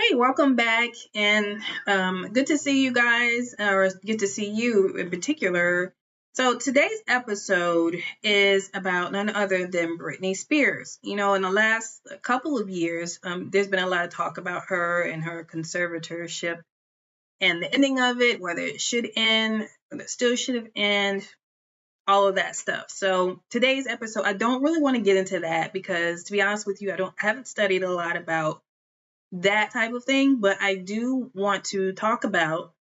Hey, welcome back, and good to see you guys, or good to see you in particular. So today's episode is about none other than Britney Spears. In the last couple of years, there's been a lot of talk about her and her conservatorship and the ending of it, whether it should end, whether it still should have ended, all of that stuff. So today's episode, I don't really want to get into that because, to be honest with you, I haven't studied a lot about that type of thing, but I do want to talk about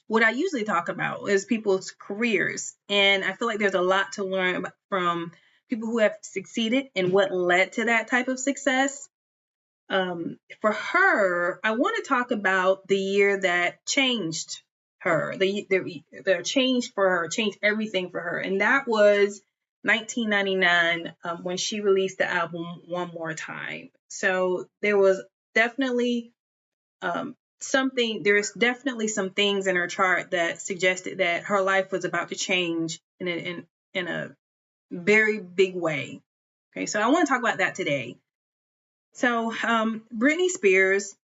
what I usually talk about is people's careers. And I feel like there's a lot to learn from people who have succeeded and what led to that type of success. For her, I want to talk about the year that changed her, the change for her, changed everything for her. And that was 1999 when she released the album One More Time. So there was definitely there's definitely some things in her chart that suggested that her life was about to change in a very big way. Okay, so I want to talk about that today. So Britney Spears,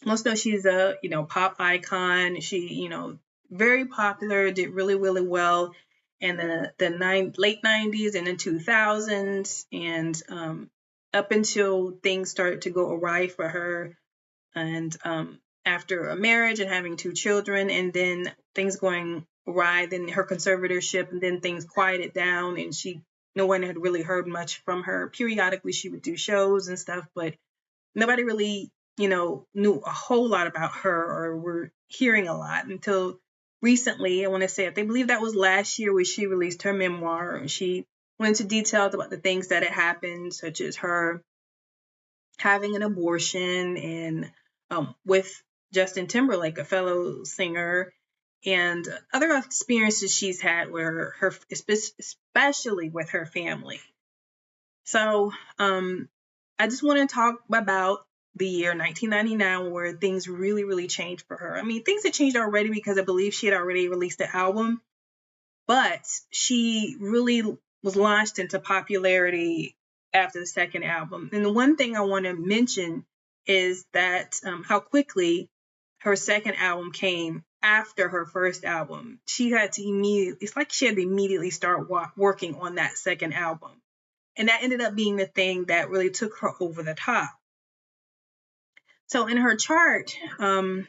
most know she's a pop icon. She very popular, did really well in the late 90s and the 2000s, and up until things started to go awry for her, and after a marriage and having two children, and then things going awry, then her conservatorship, and then things quieted down, and no one had really heard much from her. Periodically, she would do shows and stuff, but nobody really, knew a whole lot about her or were hearing a lot until recently. I want to say, I believe that was last year where she released her memoir, and she went into details about the things that had happened, such as her having an abortion and with Justin Timberlake, a fellow singer, and other experiences she's had where especially with her family. So I just want to talk about the year 1999 where things really changed for her. I mean, things had changed already because I believe she had already released the album, but she really was launched into popularity after the second album. And the one thing I want to mention is that how quickly her second album came after her first album. It's like she had to immediately start working on that second album. And that ended up being the thing that really took her over the top. So in her chart, at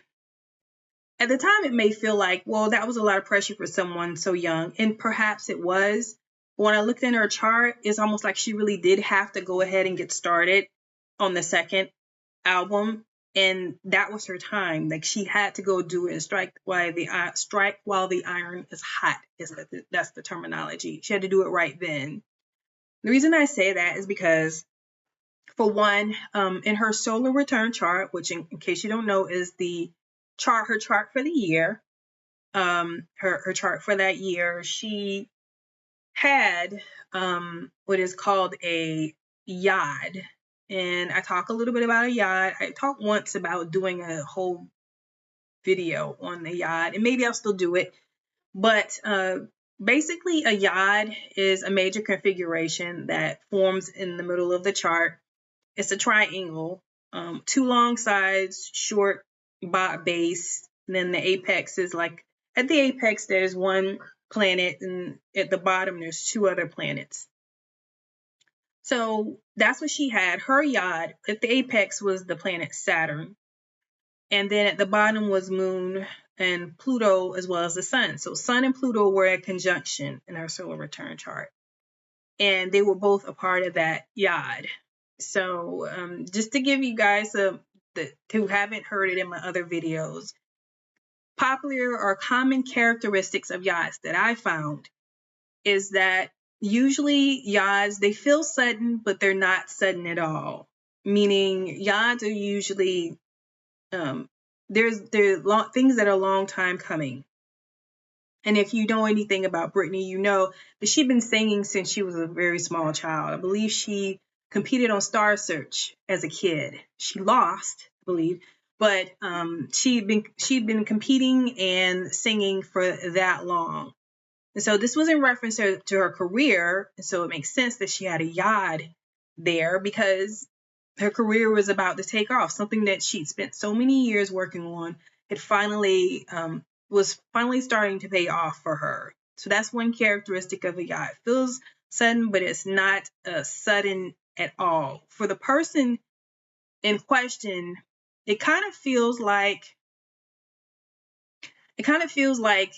the time, it may feel like, well, that was a lot of pressure for someone so young, and perhaps it was. But when I looked in her chart, it's almost like she really did have to go ahead and get started on the second album, and that was her time. Like, she had to go do it and strike while the iron is hot. That's the terminology. She had to do it right then. The reason I say that is because, for one, in her solar return chart, which in case you don't know is her chart for the year, her chart for that year, she had what is called a yod. And I talk a little bit about a yod. I talked once about doing a whole video on the yod, and maybe I'll still do it. But basically, a yod is a major configuration that forms in the middle of the chart. It's a triangle, two long sides, short base, and then the apex is like, at the apex there's one planet, and at the bottom there's two other planets. So that's what she had. Her yod at the apex was the planet Saturn, and then at the bottom was Moon and Pluto, as well as the Sun. So Sun and Pluto were at conjunction in her solar return chart, and they were both a part of that yod. So just to give you guys who haven't heard it in my other videos, popular or common characteristics of yods that I found is that usually yods, they feel sudden, but they're not sudden at all. Meaning yods are usually things that are a long time coming. And if you know anything about Britney, you know that she'd been singing since she was a very small child. I believe she competed on Star Search as a kid. She lost, I believe, but she'd been competing and singing for that long. And so this was in reference to her career. And so it makes sense that she had a yod there, because her career was about to take off. Something that she'd spent so many years working on had finally was finally starting to pay off for her. So that's one characteristic of a yacht. It feels sudden, but it's not sudden at all. For the person in question, it kind of feels like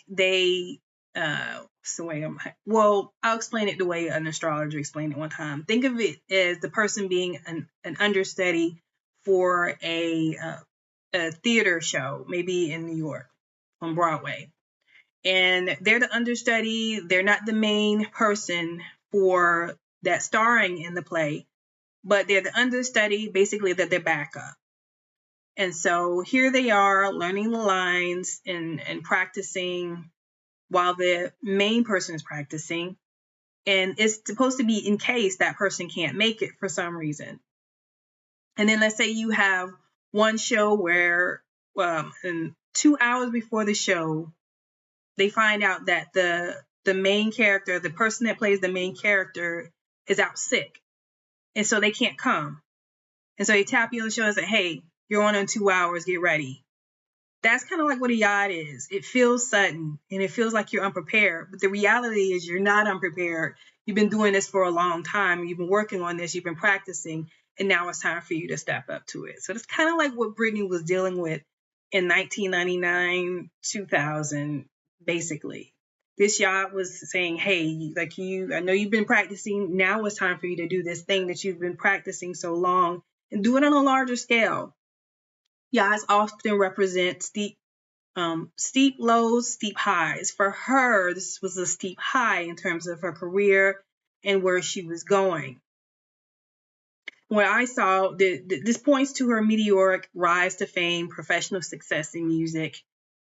they well, I'll explain it the way an astrologer explained it one time. Think of it as the person being an understudy for a theater show, maybe in New York on Broadway. And they're the understudy, they're not the main person for that starring in the play, but they're the understudy, basically that they're backup. And so here they are learning the lines and practicing while the main person is practicing. And it's supposed to be in case that person can't make it for some reason. And then let's say you have one show where in 2 hours before the show, they find out that the main character, the person that plays the main character, is out sick. And so they can't come. And so they tap you on the shoulder and say, hey, you're on in 2 hours, get ready. That's kind of like what a yacht is. It feels sudden and it feels like you're unprepared. But the reality is you're not unprepared. You've been doing this for a long time. You've been working on this. You've been practicing. And now it's time for you to step up to it. So it's kind of like what Britney was dealing with in 1999, 2000, basically. This yacht was saying, hey, I know you've been practicing. Now it's time for you to do this thing that you've been practicing so long and do it on a larger scale. Yachts often represent steep lows, steep highs. For her, this was a steep high in terms of her career and where she was going. What I saw, this points to her meteoric rise to fame, professional success in music.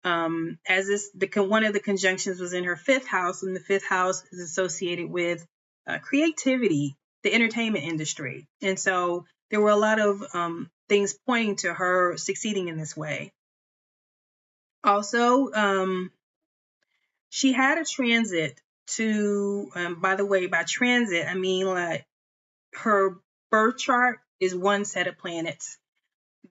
One of the conjunctions was in her 5th house, and the 5th house is associated with creativity, the entertainment industry. And so there were a lot of things pointing to her succeeding in this way. Also, she had a transit to, by the way, by transit, I mean like her birth chart is one set of planets.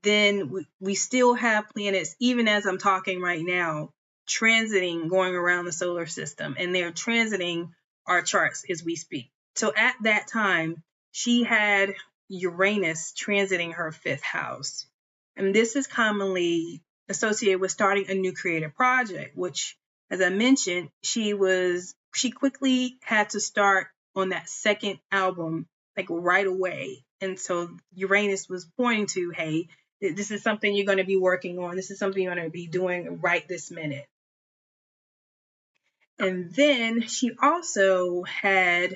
Then we still have planets, even as I'm talking right now, transiting, going around the solar system, and they're transiting our charts as we speak. So at that time, she had Uranus transiting her 5th house. And this is commonly associated with starting a new creative project, which, as I mentioned, she quickly had to start on that second album, like right away. And so Uranus was pointing to, hey, this is something you're going to be working on. This is something you're going to be doing right this minute. And then she also had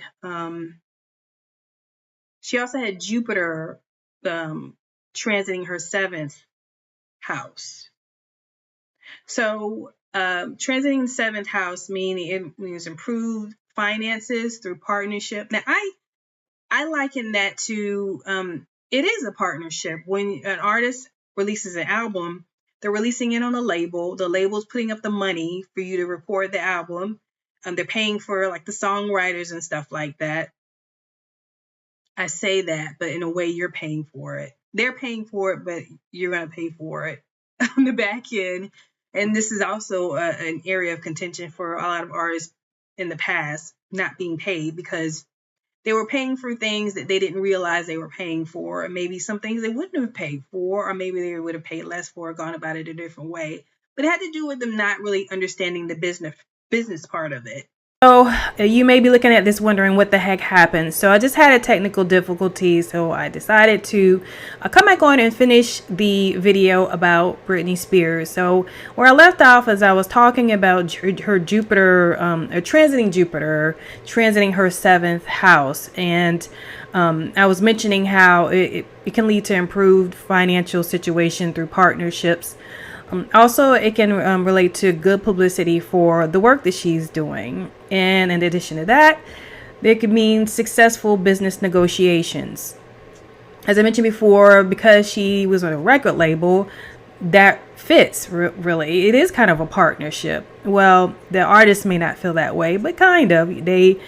Jupiter transiting her 7th house. So transiting the 7th house means improved finances through partnership. Now, I liken that to it is a partnership. When an artist releases an album, they're releasing it on a label. The label's putting up the money for you to record the album. They're paying for like the songwriters and stuff like that. I say that, but in a way you're paying for it. They're paying for it, but you're going to pay for it on the back end. And this is also an area of contention for a lot of artists in the past, not being paid because they were paying for things that they didn't realize they were paying for, or maybe some things they wouldn't have paid for, or maybe they would have paid less for or gone about it a different way. But it had to do with them not really understanding the business part of it. So you may be looking at this wondering what the heck happened. So I just had a technical difficulty, so I decided to come back on and finish the video about Britney Spears. So where I left off is I was talking about her Jupiter, transiting Jupiter, transiting her 7th house. And I was mentioning how it can lead to improved financial situation through partnerships. Also, it can relate to good publicity for the work that she's doing. And in addition to that, it could mean successful business negotiations. As I mentioned before, because she was on a record label, that fits really. It is kind of a partnership. Well, the artists may not feel that way, but kind of. They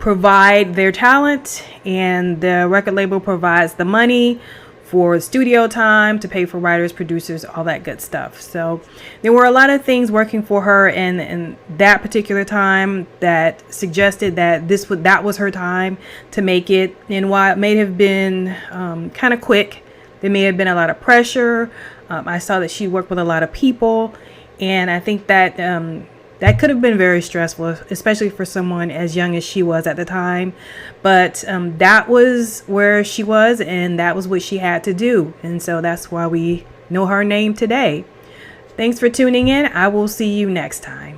provide their talent, and the record label provides the money for studio time to pay for writers, producers, all that good stuff. So there were a lot of things working for her in that particular time that suggested that that was her time to make it. And while it may have been kind of quick, there may have been a lot of pressure. I saw that she worked with a lot of people, and I think that that could have been very stressful, especially for someone as young as she was at the time. But that was where she was, and that was what she had to do. And so that's why we know her name today. Thanks for tuning in. I will see you next time.